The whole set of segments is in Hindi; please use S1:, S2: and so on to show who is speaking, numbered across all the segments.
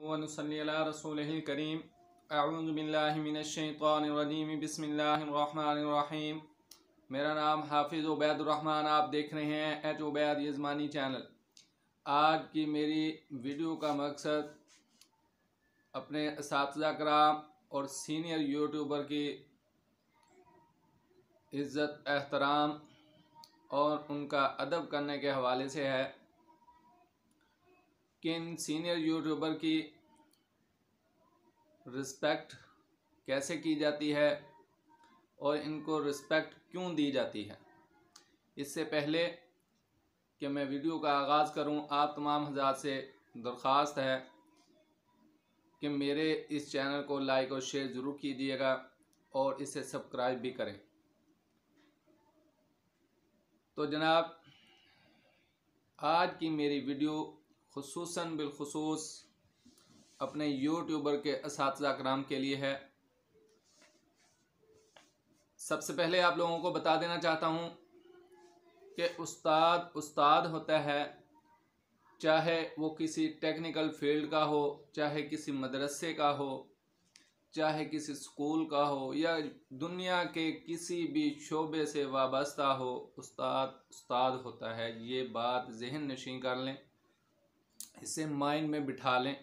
S1: वनुसल्ली अला रसूलिहिल करीम। अऊज़ु बिल्लाहि मिनश शैतानिर रजीम। बिस्मिल्लाहिर रहमानिर रहीम। मेरा नाम हाफिज़ उबैदुर रहमान, आप देख रहे हैं एच उबैद यज़मानी चैनल। आज की मेरी वीडियो का मकसद अपने असातिज़ा कराम और सीनियर यूट्यूबर की इज़्ज़त एहतराम और उनका अदब करने के हवाले से है कि इन सीनियर यूट्यूबर की रिस्पेक्ट कैसे की जाती है और इनको रिस्पेक्ट क्यों दी जाती है। इससे पहले कि मैं वीडियो का आगाज़ करूं, आप तमाम हज़रात से दरख्वास्त है कि मेरे इस चैनल को लाइक और शेयर ज़रूर कीजिएगा और इसे सब्सक्राइब भी करें। तो जनाब, आज की मेरी वीडियो खुसूसन बिलखुसूस अपने यूट्यूबर के असातिज़ा कराम के लिए है। सबसे पहले आप लोगों को बता देना चाहता हूँ कि उस्ताद होता है, चाहे वो किसी टेक्निकल फील्ड का हो, चाहे किसी मदरसे का हो, चाहे किसी स्कूल का हो, या दुनिया के किसी भी शोबे से वाबस्ता हो, उस्ताद होता है। ये बात ज़हन नशीं कर लें, इसे माइंड में बिठा लें।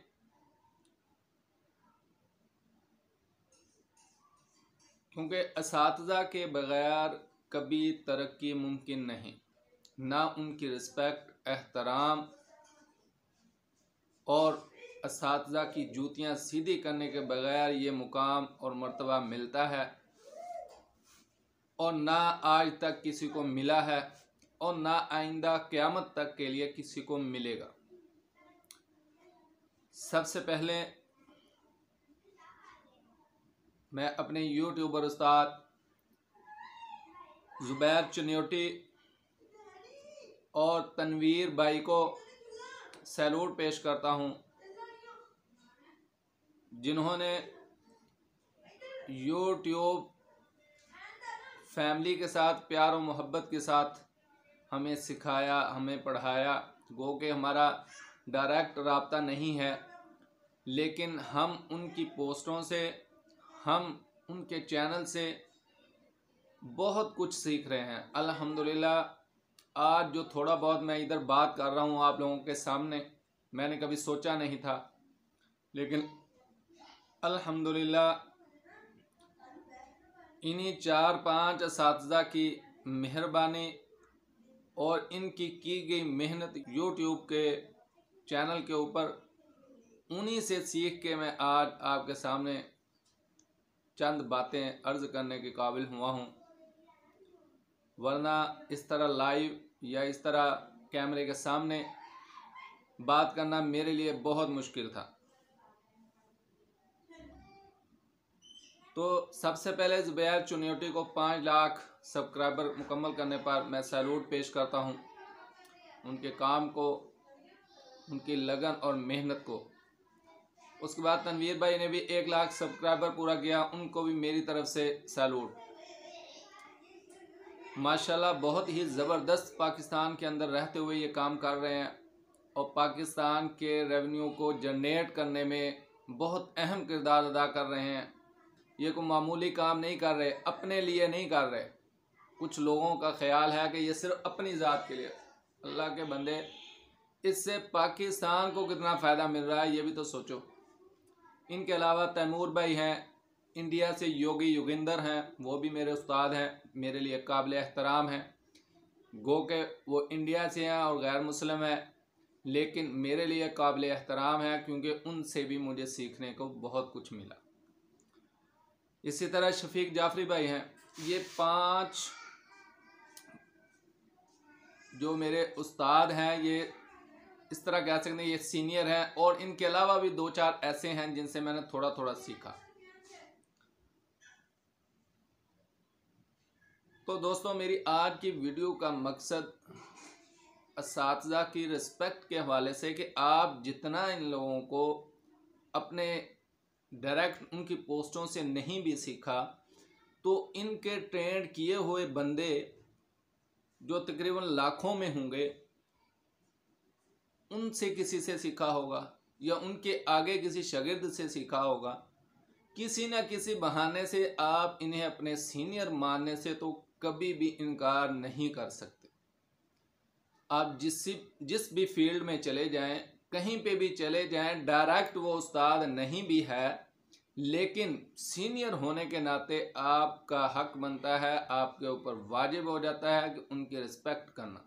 S1: क्योंकि असातिज़ा के बग़ैर कभी तरक्की मुमकिन नहीं, ना उनकी रिस्पेक्ट, एहतराम और असातिज़ा की जूतियाँ सीधी करने के बग़ैर ये मुकाम और मर्तबा मिलता है, और ना आज तक किसी को मिला है और ना आइंदा क़यामत तक के लिए किसी को मिलेगा। सबसे पहले मैं अपने यूट्यूबर उस्ताद ज़ुबैर चनियोटी और तनवीर भाई को सैल्यूट पेश करता हूँ, जिन्होंने यूट्यूब फैमिली के साथ प्यार और मोहब्बत के साथ हमें सिखाया, हमें पढ़ाया। गो कि हमारा डायरेक्ट राब्ता नहीं है, लेकिन हम उनकी पोस्टों से, हम उनके चैनल से बहुत कुछ सीख रहे हैं। अल्हम्दुलिल्लाह, आज जो थोड़ा बहुत मैं इधर बात कर रहा हूँ आप लोगों के सामने, मैंने कभी सोचा नहीं था, लेकिन अल्हम्दुलिल्लाह इन्हीं 4-5 असातिज़ा की मेहरबानी और इनकी की गई मेहनत यूट्यूब के चैनल के ऊपर, उन्हीं से सीख के मैं आज आपके सामने चंद बातें अर्ज़ करने के काबिल हुआ हूँ। वरना इस तरह लाइव या इस तरह कैमरे के सामने बात करना मेरे लिए बहुत मुश्किल था। तो सबसे पहले ज़ुबैर चनियोटी को 5 लाख सब्सक्राइबर मुकम्मल करने पर मैं सैल्यूट पेश करता हूँ, उनके काम को, उनकी लगन और मेहनत को। उसके बाद तनवीर भाई ने भी 1 लाख सब्सक्राइबर पूरा किया, उनको भी मेरी तरफ से सैल्यूट। माशाल्लाह बहुत ही ज़बरदस्त पाकिस्तान के अंदर रहते हुए ये काम कर रहे हैं और पाकिस्तान के रेवेन्यू को जनरेट करने में बहुत अहम किरदार अदा कर रहे हैं। ये कोई मामूली काम नहीं कर रहे, अपने लिए नहीं कर रहे। कुछ लोगों का ख्याल है कि ये सिर्फ अपनी ज़ात के लिए। अल्लाह के बंदे, इससे पाकिस्तान को कितना फ़ायदा मिल रहा है ये भी तो सोचो। इनके अलावा तैमूर भाई हैं, इंडिया से योगी योगिंदर हैं, वो भी मेरे उस्ताद हैं, मेरे लिए काबिल एहतराम हैं। गो के वो इंडिया से हैं और गैर मुस्लिम हैं, लेकिन मेरे लिए काबिल एहतराम है क्योंकि उनसे भी मुझे सीखने को बहुत कुछ मिला। इसी तरह शफीक जाफरी भाई हैं। ये 5 जो मेरे उस्ताद हैं, ये इस तरह कह सकते हैं ये सीनियर हैं, और इनके अलावा भी 2-4 ऐसे हैं जिनसे मैंने थोड़ा थोड़ा सीखा। तो दोस्तों, मेरी आज की वीडियो का मकसद असातिज़ा की रिस्पेक्ट के हवाले से कि आप जितना इन लोगों को अपने डायरेक्ट उनकी पोस्टों से नहीं भी सीखा, तो इनके ट्रेंड किए हुए बंदे जो तकरीबन लाखों में होंगे, उनसे किसी से सीखा होगा। या उनके आगे किसी शागिर्द से सीखा होगा। किसी न किसी बहाने से आप इन्हें अपने सीनियर मानने से तो कभी भी इनकार नहीं कर सकते। आप जिस भी फील्ड में चले जाएं, कहीं पे भी चले जाएं, डायरेक्ट वो उस्ताद नहीं भी है, लेकिन सीनियर होने के नाते आपका हक बनता है, आपके ऊपर वाजिब हो जाता है कि उनकी रिस्पेक्ट करना।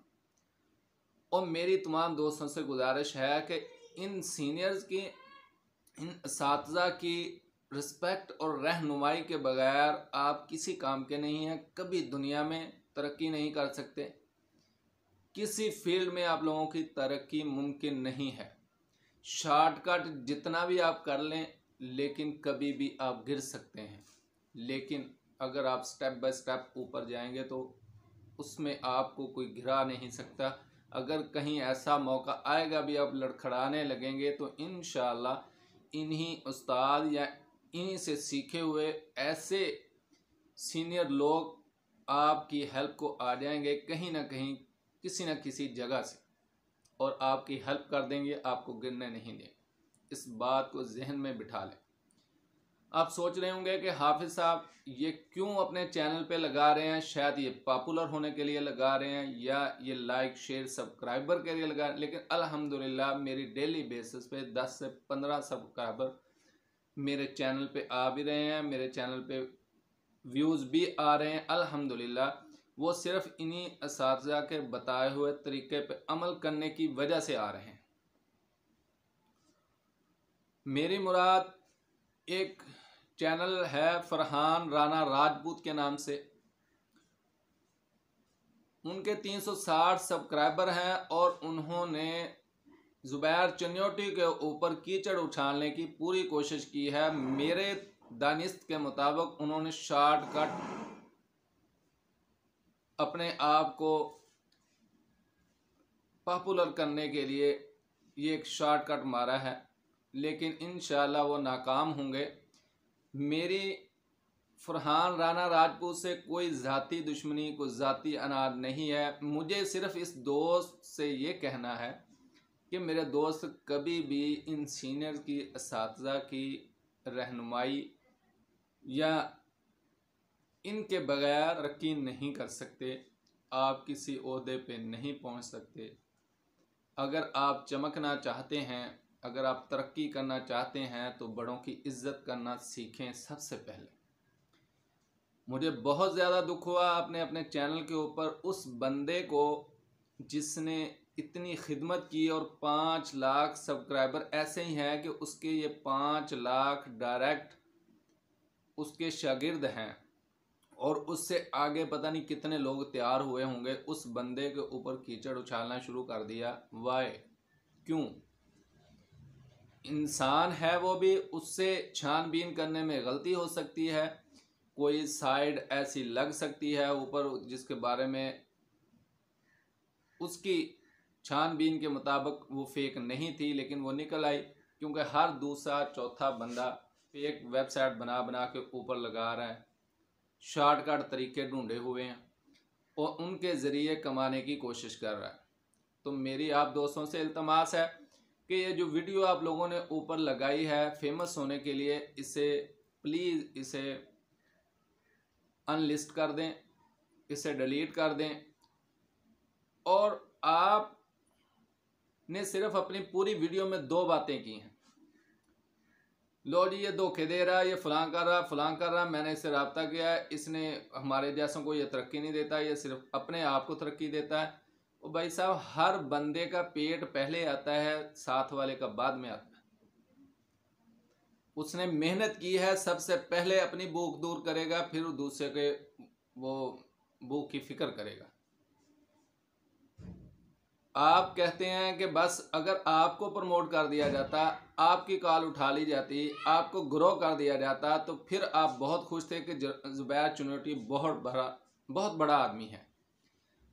S1: और मेरी तमाम दोस्तों से गुजारिश है कि इन सीनियर्स की, इन असातिज़ा की रिस्पेक्ट और रहनुमाई के बगैर आप किसी काम के नहीं हैं, कभी दुनिया में तरक्की नहीं कर सकते। किसी फील्ड में आप लोगों की तरक्की मुमकिन नहीं है। शॉर्टकट जितना भी आप कर लें, लेकिन कभी भी आप गिर सकते हैं। लेकिन अगर आप स्टेप बाय स्टेप ऊपर जाएंगे तो उसमें आपको कोई गिरा नहीं सकता। अगर कहीं ऐसा मौका आएगा भी आप लड़खड़ाने लगेंगे तो इंशाअल्लाह इन्हीं उस्ताद या इन्हीं से सीखे हुए ऐसे सीनियर लोग आपकी हेल्प को आ जाएंगे कहीं ना कहीं, किसी न किसी जगह से, और आपकी हेल्प कर देंगे, आपको गिरने नहीं देंगे। इस बात को जहन में बिठा लें। आप सोच रहे होंगे कि हाफिज़ साहब ये क्यों अपने चैनल पे लगा रहे हैं, शायद ये पॉपुलर होने के लिए लगा रहे हैं या ये लाइक शेयर सब्सक्राइबर के लिए लगा रहे हैं। लेकिन अल्हम्दुलिल्लाह मेरी डेली बेसिस पे 10 से 15 सब्सक्राइबर मेरे चैनल पे आ भी रहे हैं, मेरे चैनल पे व्यूज़ भी आ रहे हैं अल्हम्दुलिल्लाह। वो सिर्फ इन्हीं असातिज़ा के बताए हुए तरीके पे अमल करने की वजह से आ रहे हैं। मेरी मुराद एक चैनल है फरहान राना राजपूत के नाम से, उनके 360 सब्सक्राइबर हैं और उन्होंने ज़ुबैर चन्योटी के ऊपर कीचड़ उछालने की पूरी कोशिश की है। मेरे दानिस्त के मुताबिक उन्होंने शॉर्टकट अपने आप को पॉपुलर करने के लिए ये एक शॉर्टकट मारा है, लेकिन इंशाल्लाह वो नाकाम होंगे। मेरी फरहान राना राजपूत से कोई ज़ाती दुश्मनी, कोई ज़ाती अनाद नहीं है। मुझे सिर्फ इस दोस्त से ये कहना है कि मेरे दोस्त कभी भी इन सीनियर की, असातिज़ा की रहनुमाई या इनके बगैर तरक्की नहीं कर सकते। आप किसी ओहदे पे नहीं पहुंच सकते। अगर आप चमकना चाहते हैं, अगर आप तरक्की करना चाहते हैं तो बड़ों की इज्जत करना सीखें सबसे पहले। मुझे बहुत ज़्यादा दुख हुआ आपने अपने चैनल के ऊपर उस बंदे को जिसने इतनी खिदमत की, और 5 लाख सब्सक्राइबर ऐसे ही हैं कि उसके ये 5 लाख डायरेक्ट उसके शागिर्द हैं, और उससे आगे पता नहीं कितने लोग तैयार हुए होंगे। उस बंदे के ऊपर कीचड़ उछालना शुरू कर दिया। वाई? क्यों? इंसान है वो भी, उससे छानबीन करने में गलती हो सकती है, कोई साइड ऐसी लग सकती है ऊपर जिसके बारे में उसकी छानबीन के मुताबिक वो फेक नहीं थी, लेकिन वो निकल आई। क्योंकि हर दूसरा चौथा बंदा फेक वेबसाइट बना बना के ऊपर लगा रहा है, शॉर्टकट तरीके ढूंढे हुए हैं और उनके ज़रिए कमाने की कोशिश कर रहा है। तो मेरी आप दोस्तों से इल्तमास है कि ये जो वीडियो आप लोगों ने ऊपर लगाई है फेमस होने के लिए, इसे प्लीज़ इसे अनलिस्ट कर दें, इसे डिलीट कर दें, और आपने सिर्फ अपनी पूरी वीडियो में 2 बातें की हैं। लो जी, ये धोखे दे रहा है, ये फलां कर रहा, फलां कर रहा, मैंने इससे रब्ता किया है, इसने हमारे जैसों को ये तरक्की नहीं देता, ये सिर्फ अपने आप को तरक्की देता है। और भाई साहब, हर बंदे का पेट पहले आता है, साथ वाले का बाद में आता है। उसने मेहनत की है, सबसे पहले अपनी भूख दूर करेगा, फिर दूसरे के वो भूख की फिक्र करेगा। आप कहते हैं कि बस अगर आपको प्रमोट कर दिया जाता, आपकी कॉल उठा ली जाती, आपको ग्रो कर दिया जाता, तो फिर आप बहुत खुश थे कि ज़ुबैर चन्योटी बहुत बड़ा आदमी है।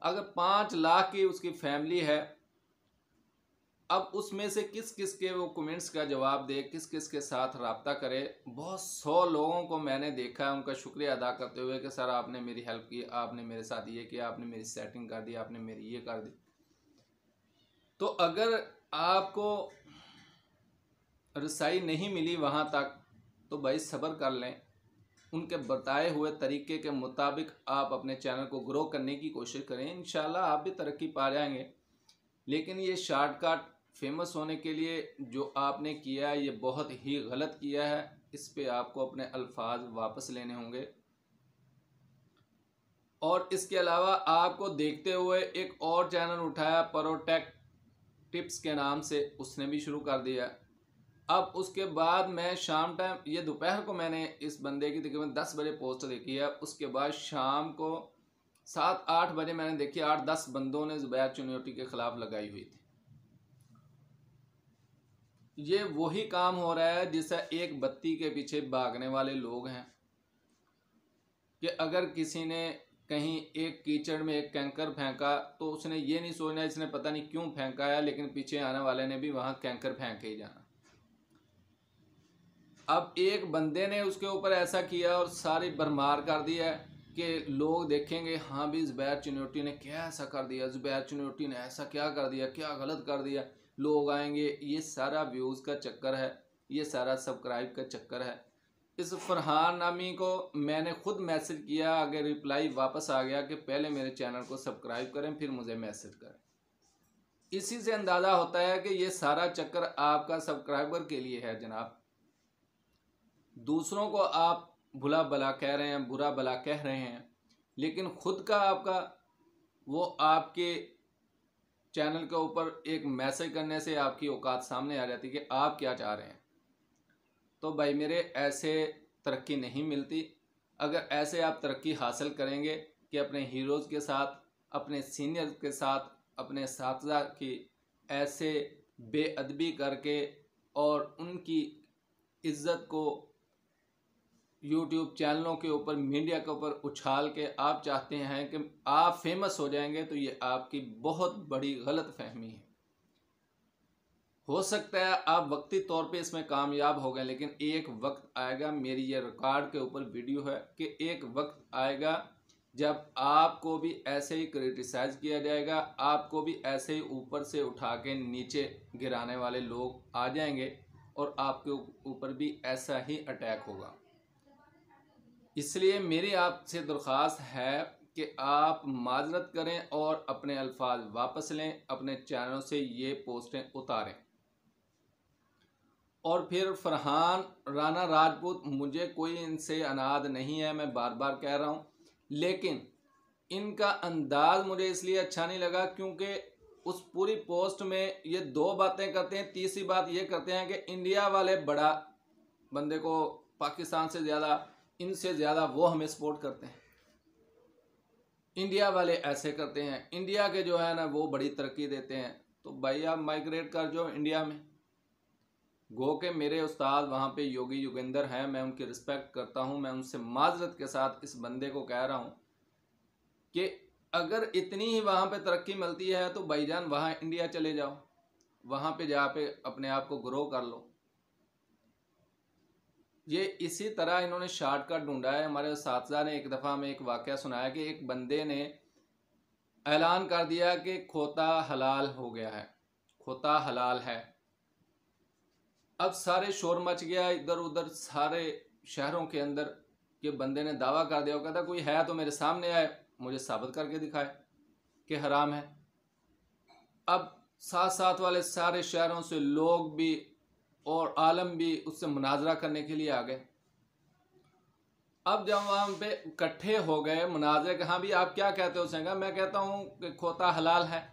S1: अगर 5 लाख की उसकी फैमिली है, अब उसमें से किस किस के वो कमेंट्स का जवाब दे, किस किस के साथ रब्ता करे। बहुत 100 लोगों को मैंने देखा है उनका शुक्रिया अदा करते हुए कि सर आपने मेरी हेल्प की, आपने मेरे साथ ये किया, आपने मेरी सेटिंग कर दी, आपने मेरी ये कर दी। तो अगर आपको रसाई नहीं मिली वहाँ तक तो भाई सब्र कर लें। उनके बताए हुए तरीके के मुताबिक आप अपने चैनल को ग्रो करने की कोशिश करें, इंशाल्लाह आप भी तरक्की पा जाएंगे। लेकिन ये शॉर्टकट फेमस होने के लिए जो आपने किया है ये बहुत ही गलत किया है। इस पे आपको अपने अल्फाज वापस लेने होंगे। और इसके अलावा आपको देखते हुए एक और चैनल उठाया प्रोटेक टिप्स के नाम से, उसने भी शुरू कर दिया। अब उसके बाद मैं शाम टाइम, ये दोपहर को मैंने इस बंदे की तकरीबन 10 बजे पोस्ट देखी है। उसके बाद शाम को 7-8 बजे मैंने देखी 8-10 बंदों ने ज़ुबैर चुनियोटी के खिलाफ लगाई हुई थी। ये वही काम हो रहा है जिससे एक बत्ती के पीछे भागने वाले लोग हैं कि अगर किसी ने कहीं एक कीचड़ में एक कैंकर फेंका तो उसने ये नहीं सोचना इसने पता नहीं क्यों फेंका है, लेकिन पीछे आने वाले ने भी वहां कैंकर फेंक के ही जाना। अब एक बंदे ने उसके ऊपर ऐसा किया और सारी भरमार कर दिया है कि लोग देखेंगे हाँ भी ज़ुबैर चुनियोटी ने क्या ऐसा कर दिया, ज़ुबैर चुनियोटी ने ऐसा क्या कर दिया, क्या गलत कर दिया, लोग आएंगे। ये सारा व्यूज़ का चक्कर है, ये सारा सब्सक्राइब का चक्कर है। इस फरहान नामी को मैंने खुद मैसेज किया, अगर रिप्लाई वापस आ गया कि पहले मेरे चैनल को सब्सक्राइब करें फिर मुझे मैसेज करें। इसी से अंदाज़ा होता है कि ये सारा चक्कर आपका सब्सक्राइबर के लिए है जनाब। दूसरों को आप भुला भला कह रहे हैं, बुरा भला कह रहे हैं, लेकिन खुद का आपका वो आपके चैनल के ऊपर एक मैसेज करने से आपकी औकात सामने आ जाती है कि आप क्या चाह रहे हैं। तो भाई मेरे ऐसे तरक्की नहीं मिलती। अगर ऐसे आप तरक्की हासिल करेंगे कि अपने हीरोज़ के साथ, अपने सीनियर के साथ, अपने साथीज़ा की ऐसे बेअदबी करके और उनकी इज़्ज़त को यूट्यूब चैनलों के ऊपर, मीडिया के ऊपर उछाल के आप चाहते हैं कि आप फेमस हो जाएंगे, तो ये आपकी बहुत बड़ी गलत फहमी है। हो सकता है आप वक्ती तौर पे इसमें कामयाब हो गए, लेकिन एक वक्त आएगा, मेरी ये रिकॉर्ड के ऊपर वीडियो है कि एक वक्त आएगा जब आपको भी ऐसे ही क्रिटिसाइज किया जाएगा, आपको भी ऐसे ही ऊपर से उठा के नीचे गिराने वाले लोग आ जाएंगे और आपके ऊपर भी ऐसा ही अटैक होगा। इसलिए मेरी आपसे दरख्वास्त है कि आप माजरत करें और अपने अल्फाज वापस लें, अपने चैनलों से ये पोस्टें उतारें। और फिर फरहान राणा राजपूत, मुझे कोई इनसे अनाद नहीं है, मैं बार बार कह रहा हूँ, लेकिन इनका अंदाज मुझे इसलिए अच्छा नहीं लगा क्योंकि उस पूरी पोस्ट में ये 2 बातें करते हैं। तीसरी बात ये करते हैं कि इंडिया वाले बड़ा बंदे को पाकिस्तान से ज़्यादा, इनसे ज़्यादा वो हमें सपोर्ट करते हैं, इंडिया वाले ऐसे करते हैं, इंडिया के जो है ना वो बड़ी तरक्की देते हैं। तो भाई आप माइग्रेट कर जाओ इंडिया में। गो के मेरे उस्ताद वहाँ पे योगी योगेंद्र हैं, मैं उनकी रिस्पेक्ट करता हूँ, मैं उनसे माजरत के साथ इस बंदे को कह रहा हूँ कि अगर इतनी ही वहाँ पे तरक्की मिलती है तो भाईजान वहाँ इंडिया चले जाओ, वहाँ पे जा पे अपने आप को ग्रो कर लो। ये इसी तरह इन्होंने शॉर्टकट ढूंढा है। हमारे साथीदार ने एक दफ़ा में एक वाक़या सुनाया कि एक बंदे ने ऐलान कर दिया कि खोता हलाल हो गया है, खोता हलाल है। अब सारे शोर मच गया इधर उधर सारे शहरों के अंदर कि बंदे ने दावा कर दिया, वो कहता कोई है तो मेरे सामने आए, मुझे साबित करके दिखाए कि हराम है। अब साथ साथ वाले सारे शहरों से लोग भी और आलम भी उससे मुनाजरा करने के लिए आ गए। अब जब वहाँ पे इकट्ठे हो गए मुनाजरे के, हाँ भी आप क्या कहते हो, उसने कहा मैं कहता हूँ कि खोता हलाल है।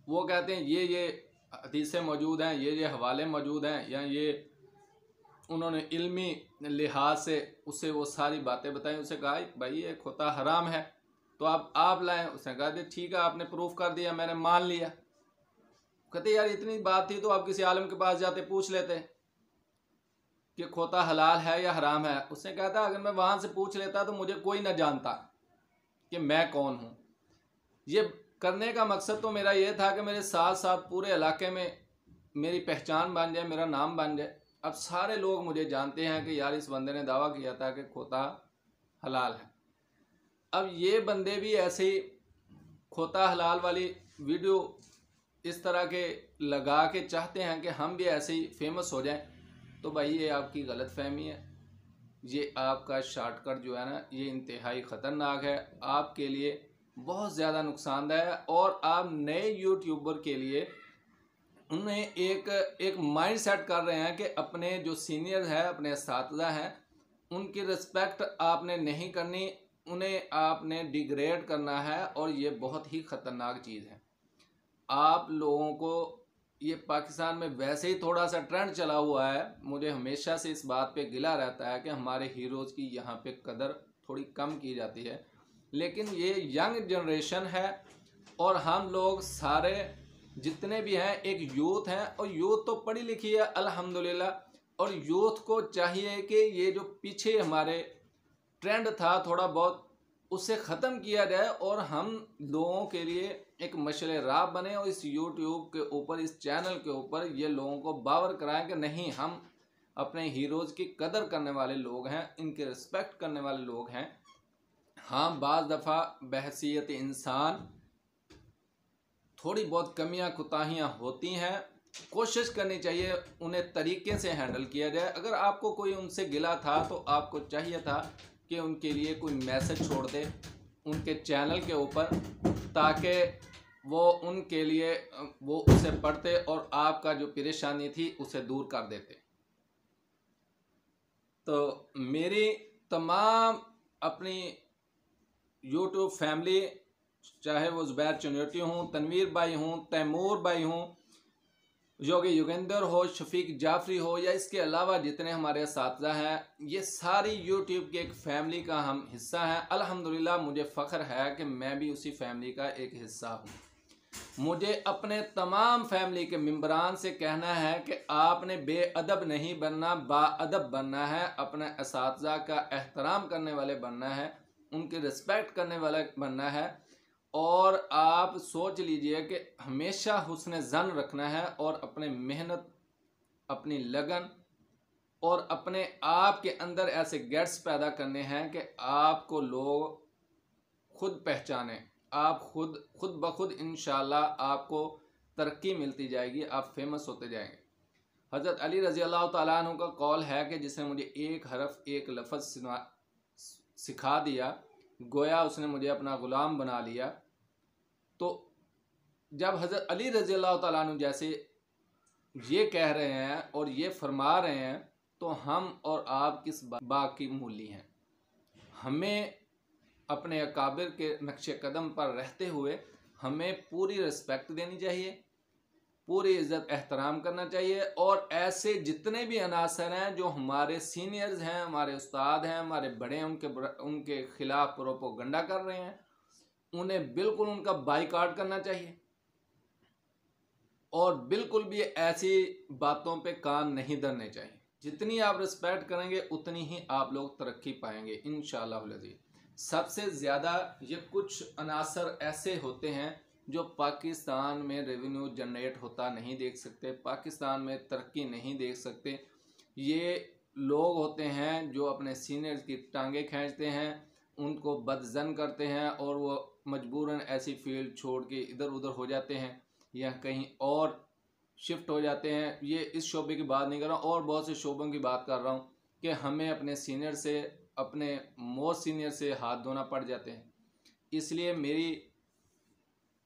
S1: वो कहते हैं ये हदीसें मौजूद हैं, ये हवाले मौजूद हैं, या ये उन्होंने इल्मी लिहाज से उससे वो सारी बातें बताई। उसे कहा भाई ये खोता हराम है तो आप लाएं। उसने कहा ठीक है, आपने प्रूफ कर दिया, मैंने मान लिया। कहते यार इतनी बात थी तो आप किसी आलम के पास जाते पूछ लेते कि खोता हलाल है या हराम है। उसने कहा था अगर मैं वहाँ से पूछ लेता तो मुझे कोई ना जानता कि मैं कौन हूँ। ये करने का मकसद तो मेरा ये था कि मेरे साथ साथ पूरे इलाके में मेरी पहचान बन जाए, मेरा नाम बन जाए। अब सारे लोग मुझे जानते हैं कि यार इस बंदे ने दावा किया था कि खोता हलाल है। अब ये बंदे भी ऐसे ही खोता हलाल वाली वीडियो इस तरह के लगा के चाहते हैं कि हम भी ऐसे ही फेमस हो जाएं, तो भाई ये आपकी गलत फहमी है। ये आपका शॉर्टकट जो है ना, ये इंतहाई ख़तरनाक है, आपके लिए बहुत ज़्यादा नुकसानदायक है। और आप नए यूट्यूबर के लिए उन्हें एक माइंड सेट कर रहे हैं कि अपने जो सीनियर है, अपने इस्तातिज़ा हैं, उनकी रिस्पेक्ट आपने नहीं करनी, उन्हें आपने डिग्रेड करना है। और ये बहुत ही ख़तरनाक चीज़ है। आप लोगों को ये पाकिस्तान में वैसे ही थोड़ा सा ट्रेंड चला हुआ है, मुझे हमेशा से इस बात पे गिला रहता है कि हमारे हीरोज़ की यहाँ पे कदर थोड़ी कम की जाती है। लेकिन ये यंग जनरेशन है और हम लोग सारे जितने भी हैं एक यूथ हैं, और यूथ तो पढ़ी लिखी है अल्हम्दुलिल्लाह। और यूथ को चाहिए कि ये जो पीछे हमारे ट्रेंड था थोड़ा बहुत, उसे ख़त्म किया जाए और हम लोगों के लिए एक मशले राह बने, और इस यूट्यूब के ऊपर, इस चैनल के ऊपर ये लोगों को बावर कराएं कि नहीं, हम अपने हीरोज़ की कदर करने वाले लोग हैं, इनके रिस्पेक्ट करने वाले लोग हैं। हाँ, बाज़ दफ़ा बहसीयत इंसान थोड़ी बहुत कमियां कोताहियां होती हैं, कोशिश करनी चाहिए उन्हें तरीके से हैंडल किया जाए। अगर आपको कोई उनसे गिला था तो आपको चाहिए था कि उनके लिए कोई मैसेज छोड़ दे उनके चैनल के ऊपर, ताकि वो उनके लिए वो उसे पढ़ते और आपका जो परेशानी थी उसे दूर कर देते। तो मेरी तमाम अपनी यूट्यूब फैमिली, चाहे वो ज़ुबैर चुनौती हूँ, तनवीर भाई हूँ, तैमूर भाई हूँ, योगी युगेंद्र हो, शफीक जाफरी हो, या इसके अलावा जितने हमारे इस्तातिज़ा हैं, ये सारी यूट्यूब की एक फ़ैमिली का हम हिस्सा हैं। अल्हम्दुलिल्लाह मुझे फ़ख्र है कि मैं भी उसी फैमिली का एक हिस्सा हूँ। मुझे अपने तमाम फैमिली के मेंबरान से कहना है कि आपने बेअदब नहीं बनना, बाअदब बनना है, अपने इस्तातिज़ा का एहतराम करने वाले बनना है, उनकी रिस्पेक्ट करने वाला बनना है। और आप सोच लीजिए कि हमेशा हुस्न ज़न रखना है और अपने मेहनत, अपनी लगन और अपने आप के अंदर ऐसे गेट्स पैदा करने हैं कि आपको लोग खुद पहचाने। आप खुद ब खुद इंशाल्लाह आपको तरक्की मिलती जाएगी, आप फेमस होते जाएंगे। हज़रत अली रज़ी अल्लाह तआला अन्हु का कौल है कि जिसने मुझे एक हरफ, एक लफ्ज़ सिखा दिया, गोया उसने मुझे अपना ग़ुलाम बना लिया। तो जब हज़रत अली रज़ी अल्लाह तआला अन्हु जैसे ये कह रहे हैं और ये फरमा रहे हैं, तो हम और आप किस बात की मूली हैं। हमें अपने अकाबिर के नक्शे कदम पर रहते हुए हमें पूरी रिस्पेक्ट देनी चाहिए, पूरी इज़्ज़त एहतराम करना चाहिए। और ऐसे जितने भी अनासर हैं जो हमारे सीनियर्स हैं, हमारे उस्ताद हैं, हमारे बड़े हैं, उनके ख़िलाफ़ प्रोपोगंडा कर रहे हैं, उन्हें बिल्कुल उनका बाइकआउट करना चाहिए और बिल्कुल भी ऐसी बातों पे कान नहीं धरने चाहिए। जितनी आप रिस्पेक्ट करेंगे उतनी ही आप लोग तरक्की पाएंगे इंशाअल्लाह अज़ीज़। सबसे ज़्यादा ये कुछ अनासर ऐसे होते हैं जो पाकिस्तान में रेवेन्यू जनरेट होता नहीं देख सकते, पाकिस्तान में तरक्की नहीं देख सकते। ये लोग होते हैं जो अपने सीनियर्स की टांगें खींचते हैं, उनको बदज़न करते हैं और वो मजबूरन ऐसी फील्ड छोड़ के इधर उधर हो जाते हैं या कहीं और शिफ्ट हो जाते हैं। ये इस शोबे की बात नहीं कर रहा हूँ, और बहुत से शोबों की बात कर रहा हूँ कि हमें अपने सीनियर से, अपने मोस्ट सीनियर से हाथ धोना पड़ जाते हैं। इसलिए मेरी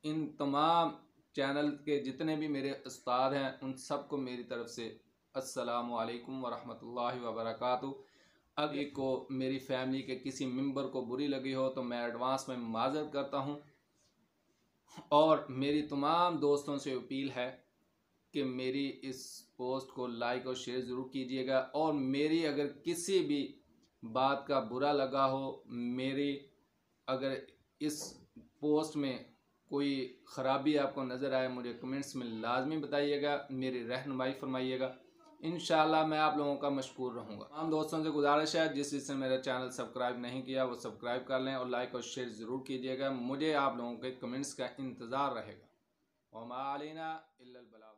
S1: इन तमाम चैनल के जितने भी मेरे उस्ताद हैं उन सबको मेरी तरफ से अस्सलामु अलैकुम वरहमतुल्लाहि वबरकातुहू। अभी को मेरी फैमिली के किसी मेंबर को बुरी लगी हो तो मैं एडवांस में माज़रत करता हूँ। और मेरी तमाम दोस्तों से अपील है कि मेरी इस पोस्ट को लाइक और शेयर ज़रूर कीजिएगा। और मेरी अगर किसी भी बात का बुरा लगा हो, मेरी अगर इस पोस्ट में कोई ख़राबी आपको नज़र आए, मुझे कमेंट्स में लाजमी बताइएगा, मेरी रहनुमाई फरमाइएगा। इंशाअल्लाह मैं आप लोगों का मशकूर रहूँगा। तमाम दोस्तों से गुजारिश है जिसने मेरा चैनल सब्सक्राइब नहीं किया वो सब्सक्राइब कर लें और लाइक और शेयर ज़रूर कीजिएगा। मुझे आप लोगों के कमेंट्स का इंतज़ार रहेगा। वमा अलैना इल्लल बलाग।